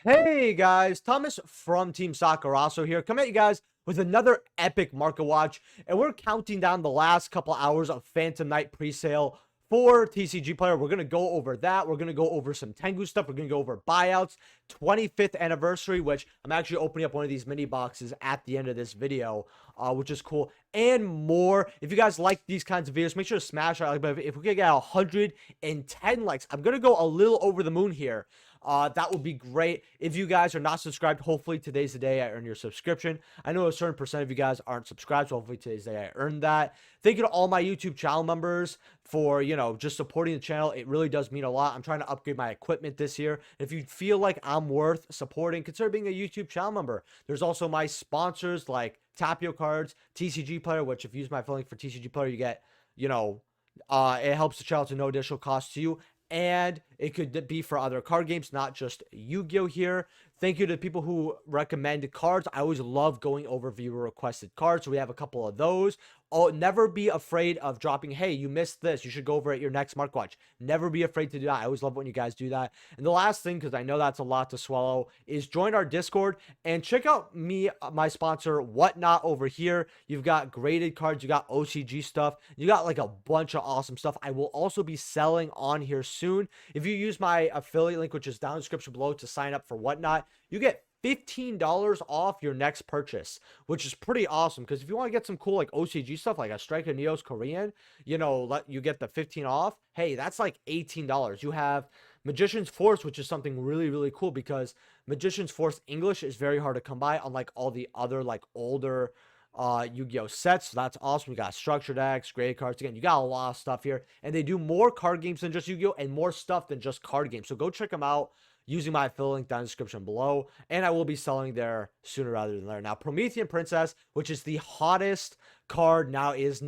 Hey guys, Thomas from Team Sakuraso here, coming at you guys with another epic market watch, and we're counting down the last couple hours of Phantom Knight presale for TCG player. We're gonna go over that. We're gonna go over some Tengu stuff. We're gonna go over buyouts, 25th anniversary, which I'm actually opening up one of these mini boxes at the end of this video, which is cool, and more. If you guys like these kinds of videos, make sure to smash that like button. If we can get 110 likes, I'm gonna go a little over the moon here. That would be great. If you guys are not subscribed, hopefully today's the day I earn your subscription. I know a certain percent of you guys aren't subscribed, so hopefully today's the day I earned that. Thank you to all my YouTube channel members for, just supporting the channel. It really does mean a lot. I'm trying to upgrade my equipment this year. If you feel like I'm worth supporting, consider being a YouTube channel member. There's also my sponsors like Tapio Cards, TCG Player, which if you use my link for TCG Player, you get, it helps the channel to no additional cost to you. And it could be for other card games, not just Yu-Gi-Oh here. Thank you to people who recommend cards. I always love going over viewer requested cards, so we have a couple of those. Oh, never be afraid of dropping, hey, you missed this, you should go over at your next Mark Watch. Never be afraid to do that. I always love when you guys do that. And the last thing, because I know that's a lot to swallow, is join our Discord and check out my sponsor, Whatnot, over here. You've got graded cards, you got OCG stuff, you got like a bunch of awesome stuff. I will also be selling on here soon. If you use my affiliate link, which is down in the description below, to sign up for Whatnot, you get $15 off your next purchase, which is pretty awesome. Because if you want to get some cool like OCG stuff, like a Striker Neos Korean, let you get the 15 off. Hey, that's like $18. You have Magician's Force, which is something really, really cool, because Magician's Force English is very hard to come by, unlike all the other like older Yu-Gi-Oh sets. So that's awesome. We got structured decks, graded cards. Again, you got a lot of stuff here, and they do more card games than just Yu-Gi-Oh, and more stuff than just card games. So go check them out using my affiliate link down in the description below, and I will be selling there sooner rather than later. Now, Promethean Princess, which is the hottest card now, is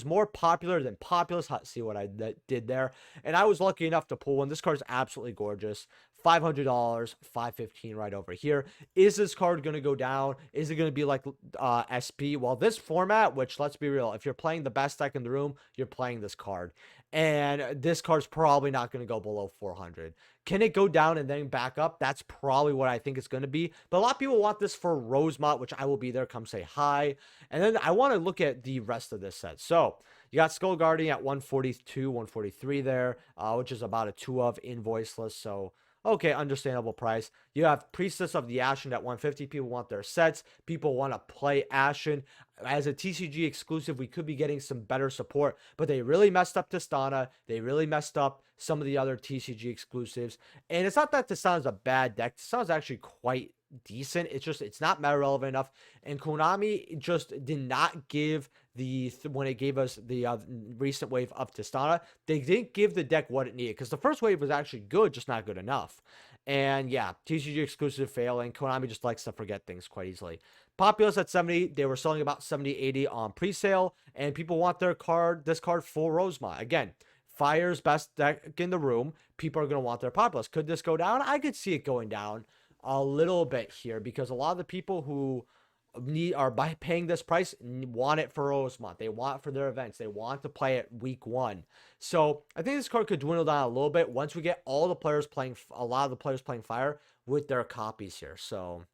more popular than Populous. See what I did there? And I was lucky enough to pull one. This card is absolutely gorgeous. $500, $515 right over here. Is this card going to go down? Is it going to be like SP? Well, this format, which, let's be real, if you're playing the best deck in the room, you're playing this card. And this card's probably not going to go below 400. Can it go down and then back up? That's probably what I think it's going to be. But a lot of people want this for Rosemont, which I will be there. Come say hi. And then I want to look at the rest of this set. So you got Skull Guardian at 142, 143 there, which is about a 2 of invoiceless. So okay, understandable price. You have Priestess of the Ashen at 150. People want their sets. People want to play Ashen. As a TCG exclusive, we could be getting some better support, but they really messed up Testana. They really messed up some of the other TCG exclusives. And it's not that Testana's a bad deck. Testana's actually quite decent. It's just, it's not meta relevant enough. And Konami just did not give when it gave us the recent wave of Testana, they didn't give the deck what it needed, because the first wave was actually good, just not good enough. And yeah, TCG exclusive failing. Konami just likes to forget things quite easily. Populous at 70, they were selling about 70, 80 on pre-sale, and people want this card full Rosemont. Again, Fire's best deck in the room. People are going to want their Populous. Could this go down? I could see it going down a little bit here, because a lot of the people who are paying this price want it for Rosemont. They want it for their events. They want to play it week 1. So I think this card could dwindle down a little bit once we get a lot of the players playing Fire with their copies here. So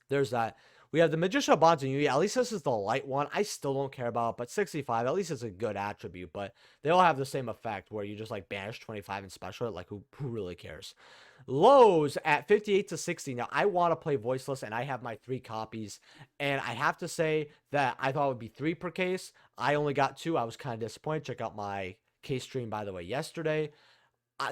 there's that. We have the Magician of Bonds and Yu. At least this is the light one. I still don't care about it, but 65, at least it's a good attribute. But they all have the same effect where you just like banish 25 and special it. Like, who really cares? Lows at 58 to 60. Now, I want to play Voiceless, and I have my 3 copies. And I have to say that I thought it would be 3 per case. I only got 2. I was kind of disappointed. Check out my case stream, by the way, yesterday.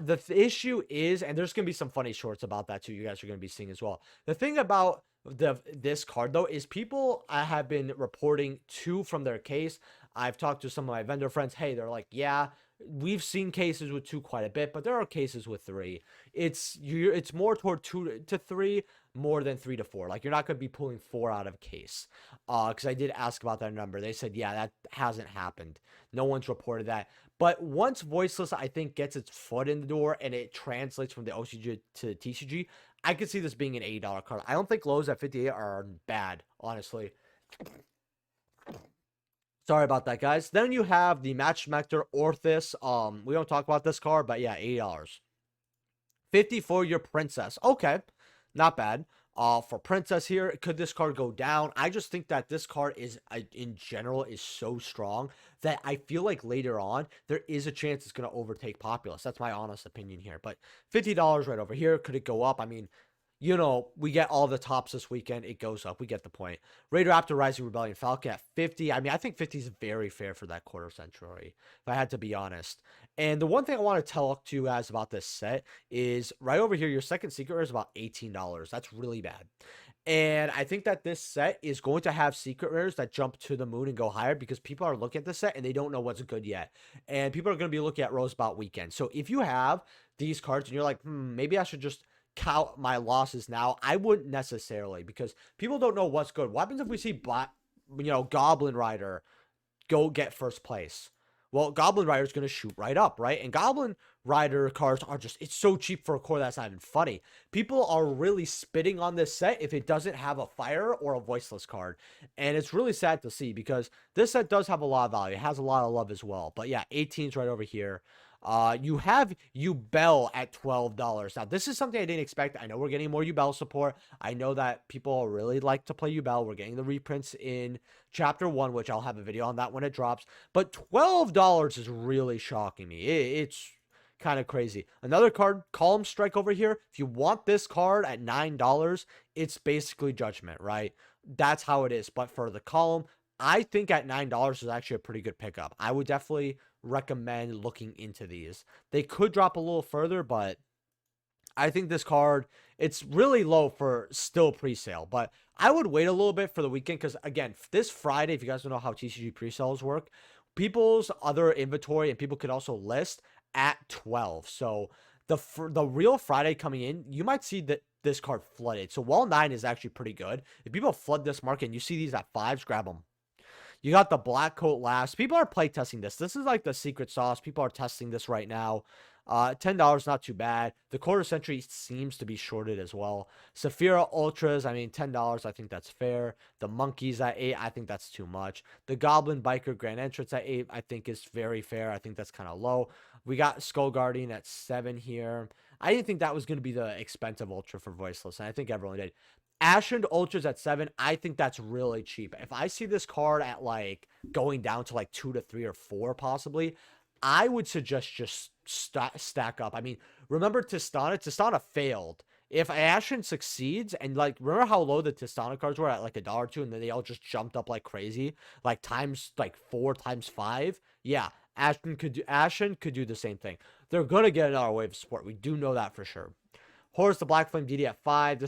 The issue is, and there's going to be some funny shorts about that too, you guys are going to be seeing as well. The thing about this card though is people have been reporting 2 from their case. I've talked to some of my vendor friends. Hey, they're like, yeah, we've seen cases with 2 quite a bit, but there are cases with 3. It's more toward 2 to 3 more than 3 to 4. Like, you're not going to be pulling 4 out of case. Because I did ask about that number. They said, yeah, that hasn't happened. No one's reported that. But once Voiceless, I think, gets its foot in the door and it translates from the OCG to TCG, I could see this being an $80 card. I don't think lows at 58 are bad, honestly. Sorry about that, guys. Then you have the Match Mector Orthus. We don't talk about this card, but yeah, $80. 50 for your Princess. Okay. Not bad. For Princess here, could this card go down? I just think that this card is, in general, is so strong that I feel like later on, there is a chance it's going to overtake Populous. That's my honest opinion here. But $50 right over here. Could it go up? I mean, we get all the tops this weekend. It goes up. We get the point. Raider Raptor, Rising Rebellion, Falcon at 50. I mean, I think 50 is very fair for that quarter century, if I had to be honest. And the one thing I want to talk to you guys about this set is right over here, your second secret rare is about $18. That's really bad. And I think that this set is going to have secret rares that jump to the moon and go higher because people are looking at the set and they don't know what's good yet. And people are going to be looking at Rosebot Weekend. So if you have these cards and you're like, maybe I should just count my losses now, I wouldn't necessarily, because people don't know what's good. What happens if we see Goblin Rider go get first place? Well, Goblin Rider is going to shoot right up, right? And Goblin Rider cards are just, it's so cheap for a core that's not even funny. People are really spitting on this set if it doesn't have a fire or a voiceless card. And it's really sad to see because this set does have a lot of value. It has a lot of love as well. But yeah, 18's right over here. You have Ubel at $12. Now, this is something I didn't expect. I know we're getting more Ubel support. I know that people really like to play Ubel. We're getting the reprints in Chapter 1, which I'll have a video on that when it drops. But $12 is really shocking me. It's kind of crazy. Another card, Column Strike over here. If you want this card at $9, it's basically Judgment, right? That's how it is. But for the Column, I think at $9 is actually a pretty good pickup. I would definitely recommend looking into these. They could drop a little further, but I think this card, it's really low for still pre-sale, but I would wait a little bit for the weekend because, again, this Friday, if you guys don't know how TCG pre-sales work, people's other inventory and people could also list at 12. So the real Friday coming in, you might see that this card flooded. So Wall 9 is actually pretty good. If people flood this market and you see these at 5s, grab them. You got the Black Coat last. People are play testing this. This is like the secret sauce. People are testing this right now. $10, not too bad. The quarter century seems to be shorted as well. Saphira Ultras, I mean, $10, I think that's fair. The Monkeys at 8, I think that's too much. The Goblin Biker Grand Entrance at 8, I think is very fair. I think that's kind of low. We got Skull Guardian at 7 here. I didn't think that was going to be the expensive Ultra for Voiceless, and I think everyone did. Ashen Ultras at 7, I think that's really cheap. If I see this card at like going down to like 2 to 3 or 4 possibly, I would suggest just stack up. I mean, remember Tistana? Tistana failed. If Ashen succeeds, and like, remember how low the Tistana cards were at like $1 or 2, and then they all just jumped up like crazy, like times like 4 times 5? Yeah, Ashen could do the same thing. They're gonna get another wave of support. We do know that for sure. Horus the Black Flame DD at 5.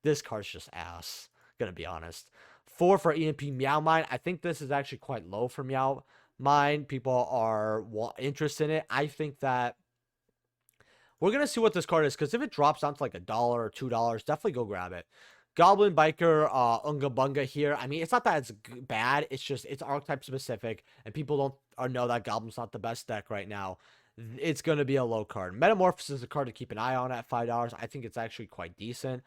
This card's just ass, gonna be honest. 4 for EMP Meow Mine. I think this is actually quite low for Meow Mine. People are interested in it. I think that we're gonna see what this card is, because if it drops down to like $1 or $2, definitely go grab it. Goblin Biker Unga Bunga here. I mean, it's not that it's bad. It's just, it's archetype specific, and people don't know that Goblin's not the best deck right now. It's going to be a low card. Metamorphosis is a card to keep an eye on at $5. I think it's actually quite decent.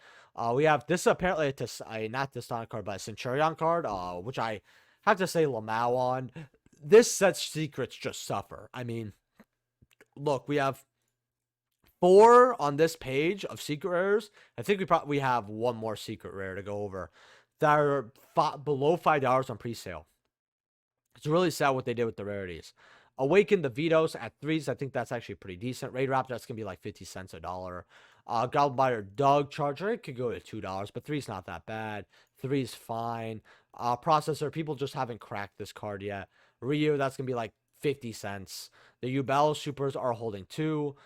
We have this, apparently a not Tistana card, but a Centurion card, which I have to say Lamau on. This set's secrets just suffer. I mean, look, we have 4 on this page of secret rares. I think we have one more secret rare to go over that are below $5 on pre-sale. It's really sad what they did with the rarities. Awaken the Vetoes at 3s. I think that's actually pretty decent. Raid Raptor, that's going to be like 50 cents $1. Goblin Biter Doug Charger, it could go to $2, but 3's not that bad. 3's fine. Processor, people just haven't cracked this card yet. Ryu, that's going to be like 50 cents. The Ubel Supers are holding 2,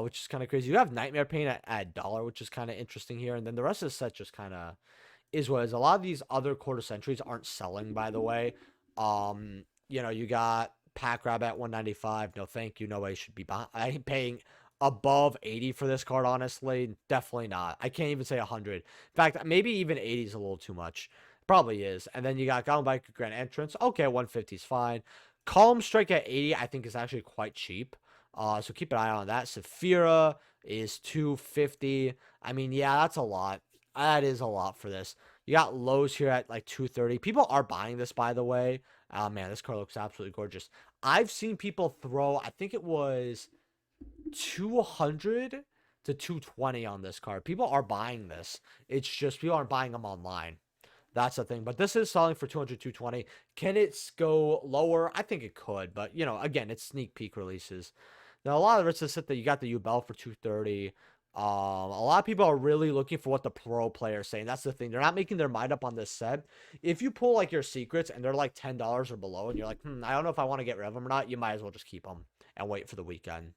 which is kind of crazy. You have Nightmare Pain at $1, which is kind of interesting here. And then the rest of the set just kind of is what is. A lot of these other quarter centuries aren't selling, by the way. You got Pack Rabbit at $195. No, thank you. No way should be paying above 80 for this card, honestly. Definitely not. I can't even say 100. In fact, maybe even 80 is a little too much. Probably is. And then you got Goblin Biker Grand Entrance. Okay, 150 is fine. Column Strike at 80, I think, is actually quite cheap. So keep an eye on that. Saphira is $250. I mean, yeah, that's a lot. That is a lot for this. You got Lowe's here at like $230. People are buying this, by the way. Oh, man, this card looks absolutely gorgeous. I've seen people throw, I think it was 200 to 220 on this card. People are buying this. It's just people aren't buying them online. That's the thing. But this is selling for 200, 220. Can it go lower? I think it could. But, you know, again, it's sneak peek releases. Now, a lot of it's just that you got the Ubel for 230. A lot of people are really looking for what the pro player is saying. That's the thing. They're not making their mind up on this set. If you pull, like, your secrets and they're, like, $10 or below, and you're like, I don't know if I want to get rid of them or not, you might as well just keep them and wait for the weekend.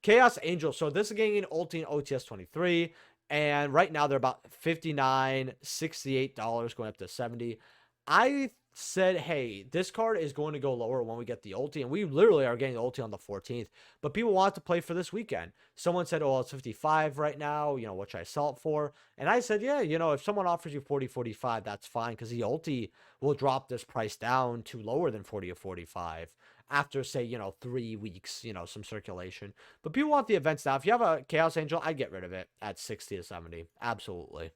Chaos Angel. So this is getting an ulti and OTS 23. And right now they're about $59, $68 going up to 70. I said, hey, this card is going to go lower when we get the ulti. And we literally are getting the ulti on the 14th. But people want to play for this weekend. Someone said, oh, it's 55 right now. You know, what should I sell it for? And I said, yeah, you know, if someone offers you 40, 45, that's fine. Because the ulti will drop this price down to lower than 40 or 45 after, say, you know, 3 weeks, you know, some circulation. But people want the events now. If you have a Chaos Angel, I'd get rid of it at 60 to 70. Absolutely.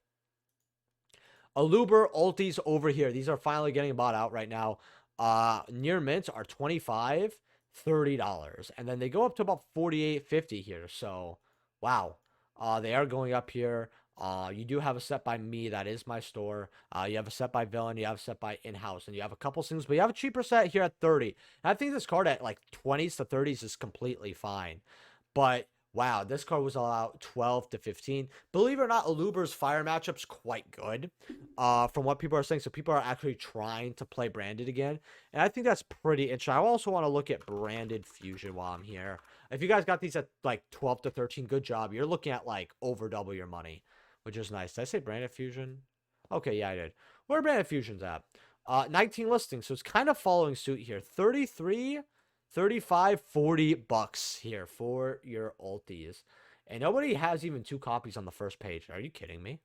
Aluber ultis over here. These are finally getting bought out right now. Near mints are $25, $30. And then they go up to about $48, $50 here. So, wow. They are going up here. You do have a set by me. That is my store. You have a set by Villain. You have a set by In-House. And you have a couple things. But you have a cheaper set here at 30. And I think this card at like 20s to 30s is completely fine. But wow, this card was allowed 12 to 15. Believe it or not, Aluber's fire matchup's quite good from what people are saying. So people are actually trying to play branded again. And I think that's pretty interesting. I also want to look at branded fusion while I'm here. If you guys got these at like 12 to 13, good job. You're looking at like over double your money, which is nice. Did I say branded fusion? Okay, yeah, I did. Where are branded fusions at? 19 listings. So it's kind of following suit here. 33, 35, $40 here for your ultis. And nobody has even 2 copies on the first page. Are you kidding me?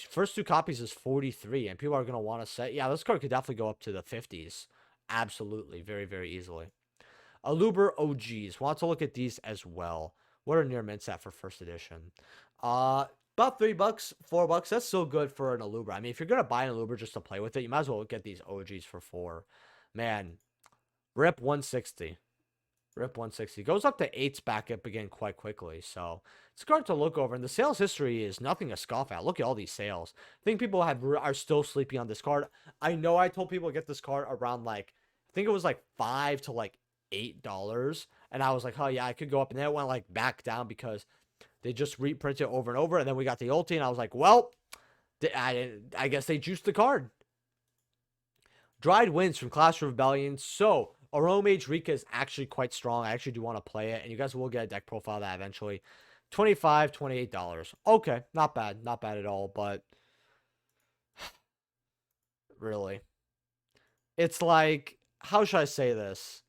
First 2 copies is 43, and people are going to want to set. Yeah, this card could definitely go up to the 50s. Absolutely. Very, very easily. Aluber OGs. Want to look at these as well. What are near mints at for first edition? About $3, $4. That's so good for an Aluber. I mean, if you're going to buy an Aluber just to play with it, you might as well get these OGs for 4. Man, rip 160. Rip 160. Goes up to 8s back up again quite quickly. So it's hard to look over. And the sales history is nothing to scoff at. Look at all these sales. I think people are still sleeping on this card. I know I told people to get this card around like, I think it was like $5 to like $8. And I was like, oh yeah, I could go up. And then it went like back down because they just reprinted it over and over. And then we got the ulti. And I was like, well, I guess they juiced the card. Dried Winds from Clash of Rebellion. So Aromage Rika is actually quite strong. I actually do want to play it. And you guys will get a deck profile of that eventually. $25, $28. Okay, not bad. Not bad at all. But really, it's like, how should I say this?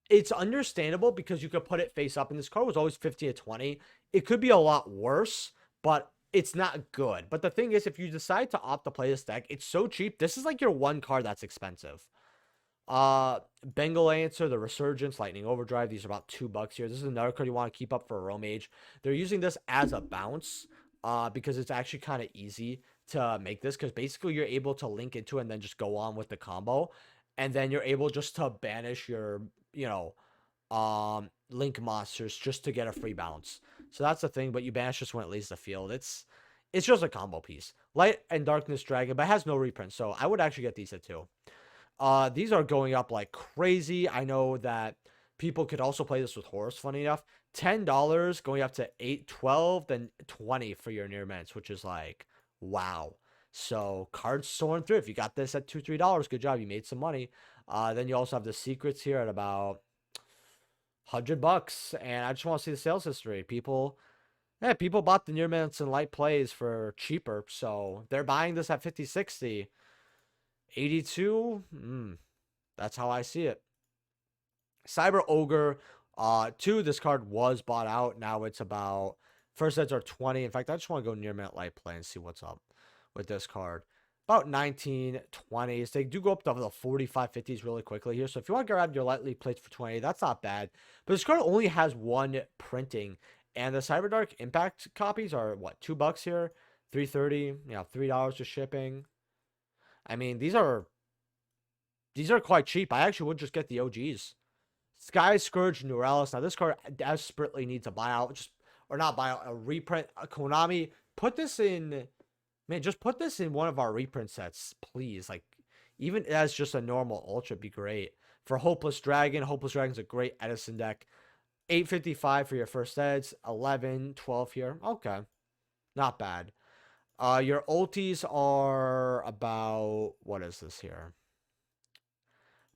It's understandable because you could put it face up. And this card was always 50 to 20. It could be a lot worse, but it's not good. But the thing is, if you decide to opt to play this deck, it's so cheap. This is like your one card that's expensive. Bengal Answer, the Resurgence, Lightning Overdrive. These are about $2 here. This is another card you want to keep up for Aromage. They're using this as a bounce because it's actually kind of easy to make this because basically you're able to link into it and then just go on with the combo. And then you're able just to banish your, you know, link monsters just to get a free bounce. So that's the thing, but you banish just when it leaves the field. It's just a combo piece. Light and Darkness Dragon, but it has no reprint, so I would actually get these at 2. These are going up like crazy. I know that people could also play this with Horus, funny enough. $10 going up to 8, 12, then 20 for your near mints, which is like, wow. So cards soaring through. If you got this at $2, $3, good job. You made some money. Then you also have the secrets here at about $100. And I just want to see the sales history. People bought the near mints and light plays for cheaper. So they're buying this at 50, 60. 82. That's how I see it. Cyber Ogre 2. This card was bought out. Now it's about, first sets are 20. In fact, I just want to go near mint light play and see what's up with this card. About 19, 20s. They do go up to the 45, 50s really quickly here. So if you want to grab your lightly plates for 20, that's not bad. But this card only has 1 printing. And the Cyberdark Impact copies are, what, $2 here? $3.30, you know, $3 just shipping. I mean, these are quite cheap. I actually would just get the OGs. Sky Scourge Neuralis. Now, this card desperately needs a buyout. Or not buyout, a reprint. Konami, put this in... Man, just put this in one of our reprint sets, please. Like, even as just a normal Ultra would be great. For Hopeless Dragon's a great Edison deck. 855 for your first eds. 11, 12 here. Okay. Not bad. Your ultis are about... What is this here?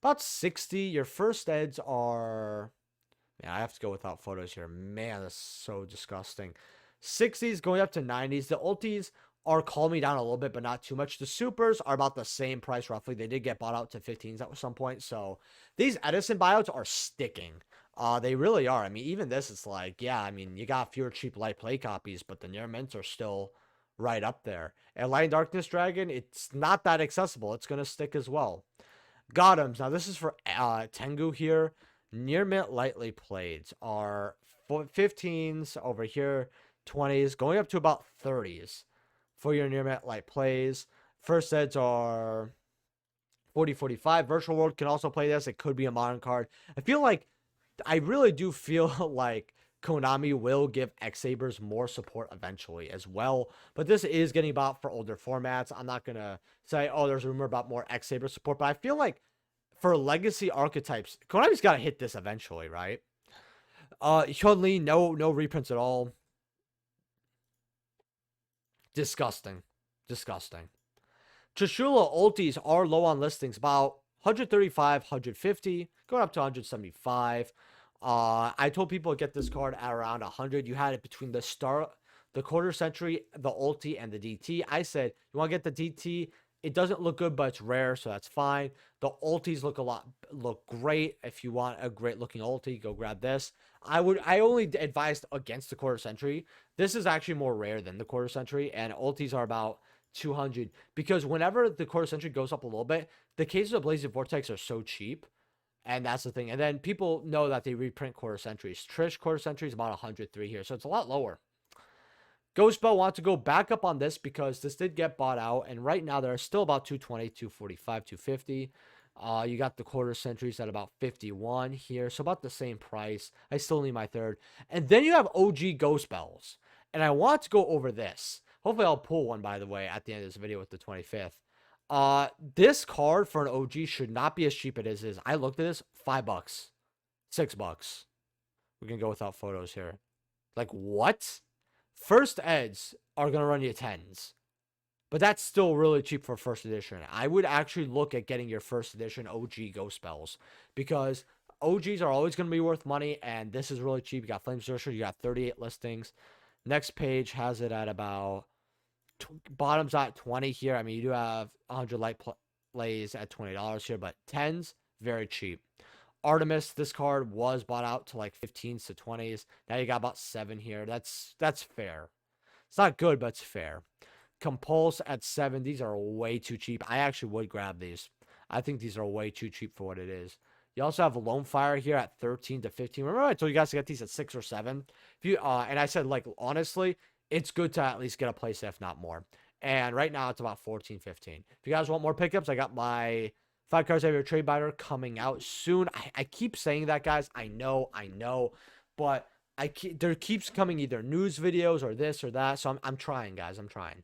About 60. Your first eds are... Man, I have to go without photos here. Man, that's so disgusting. 60s going up to 90s. The ultis are calming down a little bit, but not too much. The supers are about the same price, roughly. They did get bought out to 15s at some point. So these Edison buyouts are sticking. They really are. I mean, even this is like, yeah, I mean, you got fewer cheap light play copies, but the near mints are still right up there. And Light and Darkness Dragon, it's not that accessible. It's going to stick as well. Gotems. Now, this is for Tengu here. Near mint lightly played are 15s over here, 20s, going up to about 30s for your near mint light plays. First eds are 40, 45. Virtual World can also play this. It could be a modern card. I really do feel like Konami will give X-Sabers more support eventually as well. But this is getting bought for older formats. I'm not going to say, oh, there's a rumor about more X-Saber support. But I feel like for legacy archetypes, Konami's got to hit this eventually, right? Hyunli, no reprints at all. Disgusting. Disgusting. Trishula ultis are low on listings, about 135, 150, going up to 175. I told people to get this card at around 100. You had it between the quarter century, the ulti, and the DT. I said, you want to get the DT? It doesn't look good, but it's rare, so that's fine. The ultis look great. If you want a great looking ulti, go grab this. I only advised against the quarter century. This is actually more rare than the quarter century, and ultis are about 200, because whenever the quarter century goes up a little bit, the cases of Blazing Vortex are so cheap, and that's the thing. And then people know that they reprint quarter centuries. Trish quarter century is about 103 here, so it's a lot lower. Ghost Bell wants to go back up on this because this did get bought out, and right now they're still about 220, 245, 250. You got the quarter centuries at about 51 here, so about the same price. I still need my third. And then you have OG Ghost Bells, and I want to go over this. Hopefully I'll pull one, by the way, at the end of this video with the 25th. This card for an OG should not be as cheap as it is. I looked at this, $5, $6. We're going to go without photos here. Like, what? First eds are going to run you 10s. But that's still really cheap for first edition. I would actually look at getting your first edition OG Ghost Bells, because OGs are always going to be worth money, and this is really cheap. You got Flame Sorcerer, you got 38 listings. Next page has it at about... bottom's at 20 here. I mean, you do have 100 light plays at $20 here, but 10s, very cheap. Artemis, this card was bought out to like 15s to 20s. Now you got about 7 here. That's fair. It's not good, but it's fair. Compulse at 7. These are way too cheap. I actually would grab these. I think these are way too cheap for what it is. You also have Lone Fire here at 13 to 15. Remember I told you guys to get these at 6 or 7? If you and I said, like, honestly, it's good to at least get a playset, if not more. And right now, it's about 14, 15. If you guys want more pickups, I got my 5 cards out of your trade binder coming out soon. I keep saying that, guys. I know. But there keeps coming either news videos or this or that. So I'm trying, guys. I'm trying.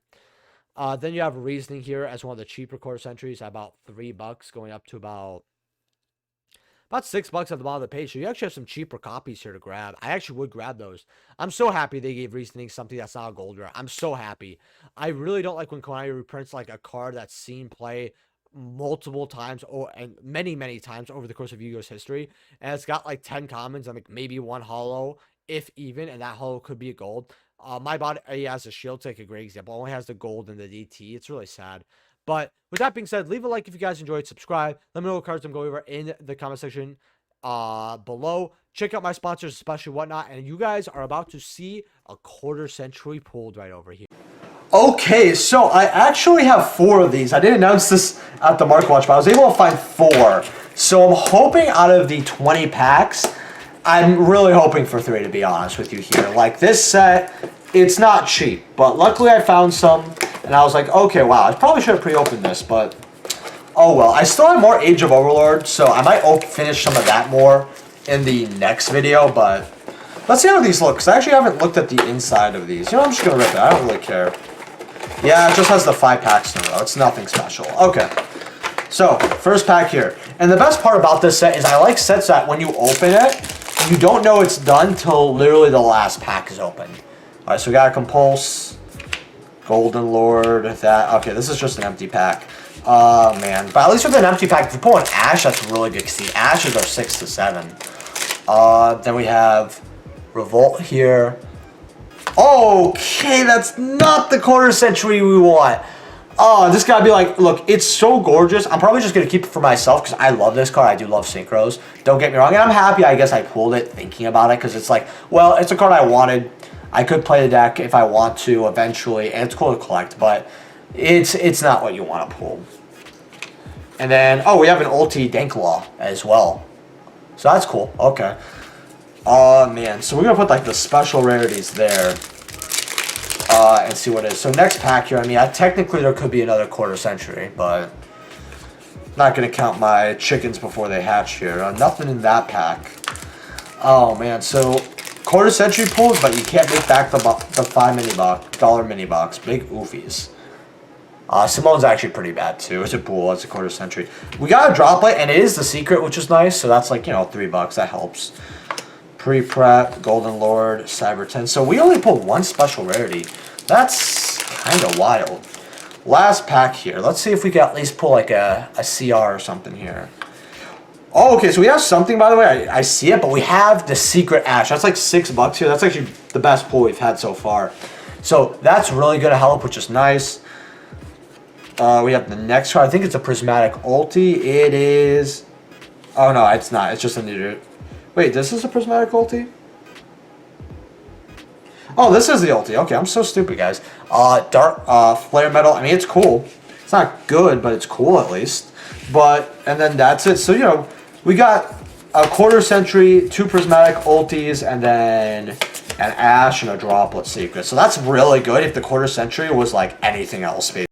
Then you have Reasoning here as one of the cheaper quarter centuries at about $3, going up to about $6 at the bottom of the page. So you actually have some cheaper copies here to grab. I actually would grab those. I'm so happy they gave Reasoning something that's not a gold rare. I'm so happy. I really don't like when Konami reprints like a card that's seen play multiple times and many times over the course of Yu-Gi-Oh's history, and it's got like 10 commons and like maybe 1 holo, if even, and that holo could be a gold. My body has a shield, take a great example. Only has the gold and the DT. It's really sad. But with that being said, leave a like if you guys enjoyed. Subscribe. Let me know what cards I'm going over in the comment section below. Check out my sponsors, especially Whatnot. And you guys are about to see a quarter century pulled right over here. Okay, so I actually have 4 of these. I didn't announce this at the Mark Watch, but I was able to find 4. So I'm hoping out of the 20 packs, I'm really hoping for 3, to be honest with you here. Like, this set, it's not cheap, but luckily I found some. And I was like, okay, wow, I probably should have pre-opened this, but oh well. I still have more Age of Overlord, so I might finish some of that more. in the next video, but let's see how these look, because I actually haven't looked at the inside of these. You know, I'm just going to rip it. I don't really care. Yeah, it just has the 5 packs in a row. It's nothing special. Okay. So, first pack here. And the best part about this set is I like sets that when you open it, you don't know it's done till literally the last pack is open. Alright, so we got a Compulse, Golden Lord, that. Okay, this is just an empty pack. Man. But at least with an empty pack, if you pull an Ash, that's really good, because the Ashes are 6 to 7. Then we have Revolt here. Okay, that's not the quarter century we want. Oh, this gotta be like, look, it's so gorgeous. I'm probably just gonna keep it for myself because I love this card. I do love Synchros. Don't get me wrong. And I'm happy, I guess I pulled it thinking about it because it's like, well, it's a card I wanted. I could play the deck if I want to eventually, and it's cool to collect, but it's not what you want to pull. And then, oh, we have an ulti Danklaw as well. So that's cool. Okay. Oh, man. So we're going to put, like, the special rarities there. And see what it is. So next pack here, I mean, technically there could be another quarter century, but not going to count my chickens before they hatch here. Nothing in that pack. Oh, man. So quarter century pulls, but you can't make back the $5 mini box. Big oofies. Simone's actually pretty bad too. It's a pool. It's a quarter century. We got a droplet, and it is the secret, which is nice. So that's like, you know, $3. That helps. Pre-prep, Golden Lord, Cyber 10. So we only pulled one special rarity. That's kind of wild. Last pack here. Let's see if we can at least pull like a CR or something here. Oh, okay, so we have something, by the way. I see it, but we have the secret Ash. That's like $6 here. That's actually the best pull we've had so far. So that's really going to help, which is nice. We have the next card. I think it's a Prismatic Ulti. It is... Oh, no, it's not. It's just a new... Wait, this is a Prismatic Ulti? Oh, this is the ulti. Okay, I'm so stupid, guys. Dark Flare Metal. I mean, it's cool. It's not good, but it's cool at least. But, and then that's it. So, you know, we got a quarter century, 2 Prismatic Ultis, and then an Ash and a Droplet Secret. So that's really good if the quarter century was like anything else, basically.